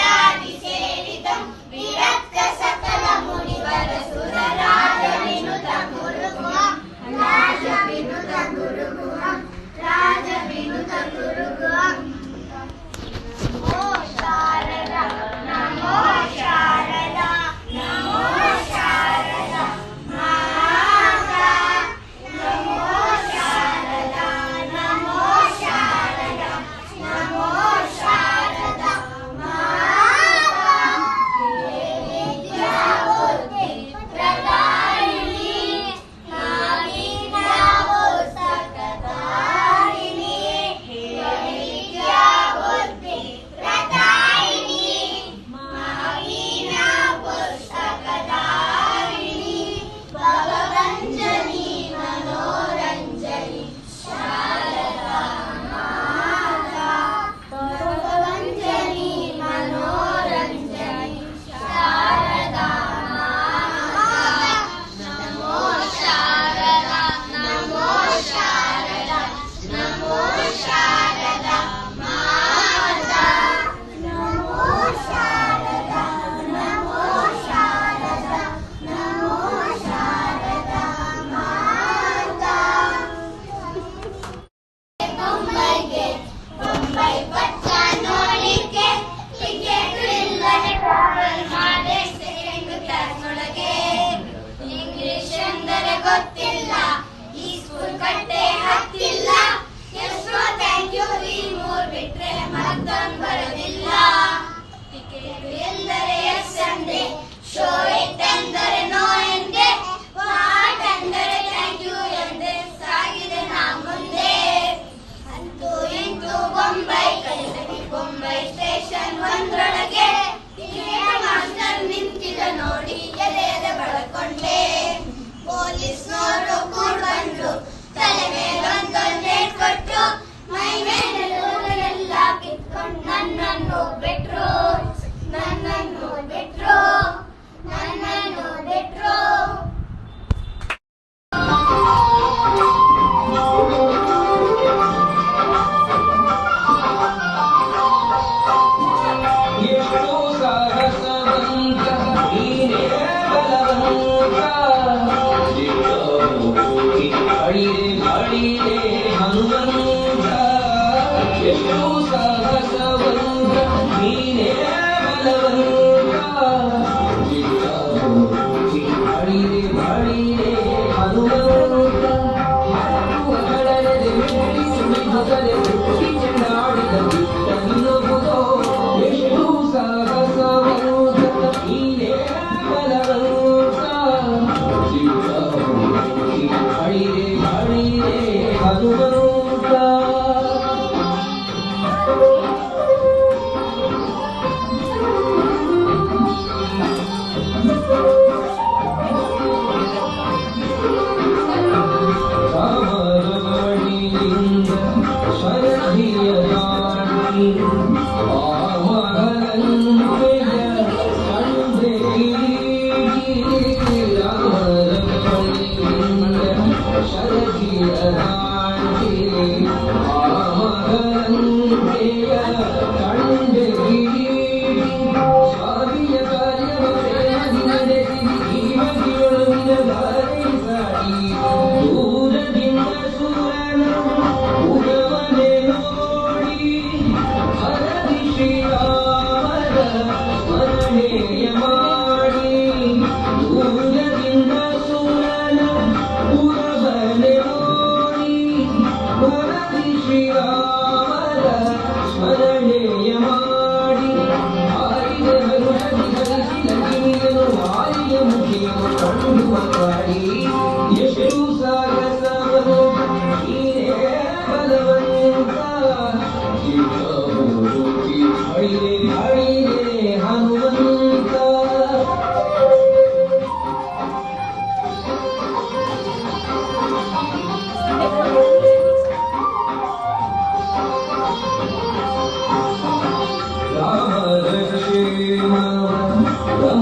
शङ्करादिसेवितं विरक्त सकलमुनिवरसुरराजविनुतं गुरुगुहं राजविनुतं गुरुगुहं राजविनुतं गुरुगुहं नमो शारदा नमो शारदा नमो शारदा माता नमो शारदा नमो शारदा नमो शारदा माता हे विद्याबुद्धि प्रदायिनी नागीनापुस्तकधारिणी हे विद्याबुद्धि प्रदायिनी नागीनापुस्तकधारिणी भवरञ्जनी मनोरञ्जनी शारदा माता भवरञ्जनी मनोरञ्जनी शारदा माता नमो शारदा नमो शारदा नमो शारदा माता नमो शारदा नमो शारदा नमो शारदा माता बम्बई बच्चा ನೋಡ್ಲಿಕ್ಕೆ ಟಿಕೆಟ್ ಇಲ್ಲದೆ ಟ್ರಾವೆಲ್ ಮಾಡಿ ಸೆಕೆಂಡ್ ಕ್ಲಾಸ್ ಒಳಗೆ ಇಂಗ್ಲಿಷ್ ಎಂದರೆ ಗೊತ್ತಿಲ್ಲ ಈ ಸ್ಕೂಲ್ ಕಟ್ಟೆ ಹತ್ತಿಲ್ಲ ಎಷ್ಟೋ ಥ್ಯಾಂಕ್ ಯು ಈ ಮೂರ್ ಬಿಟ್ರೆ ಮತ್ತೊಂದು ಬರೋದಿಲ್ಲ ಟಿಕೆಟ್ ಎಂದರೆ ಎಸ್ ಅಂದೆ ಶೋ ಇಟ್ ಎಂದರೆ ನೋ ಎಂದೆ ವಾಟ್ ಎಂದರೆ ಥ್ಯಾಂಕ್ ಯು ಎಂದೆ ಸಾಗಿದೆ ನಾ ಮುಂದೆ ಅಂತೂ ಇಂತೂ ಬೊಂಬೈ ಕಲಿತಗಿ ಬೊಂಬೈ ಸ್ಟೇಷನ್ ಒಂದ್ರೊಳಗೆ ಟಿಕೆಟ್ ಮಾಸ್ಟರ್ ನಿಂತಿದ ನೋಡಿ ಎದೆ ಬಳ್ಕೊಂಡೆ ಪೊಲೀಸ್ನವರು ಕೂಡ್ಬಂದ್ರು ತಲೆ ಮೇಲೊಂದೊಂದೇ ಕೊಟ್ಟು ಮೈ ಮೇಲೆಲ್ಲ ಕಿತ್ಕೊಂಡು ನನ್ನನ್ನು ಬಿಟ್ರು ನನ್ನನ್ನು ಬಿಟ್ರು ನನ್ನನ್ನು ಬಿಟ್ರು ಎಷ್ಟು ಸಾಹಸವಂತ ನೀನೇ ಬಲವಂತ ಅಳಿದೆ ಹನುಮಂತ ಎಷ್ಟು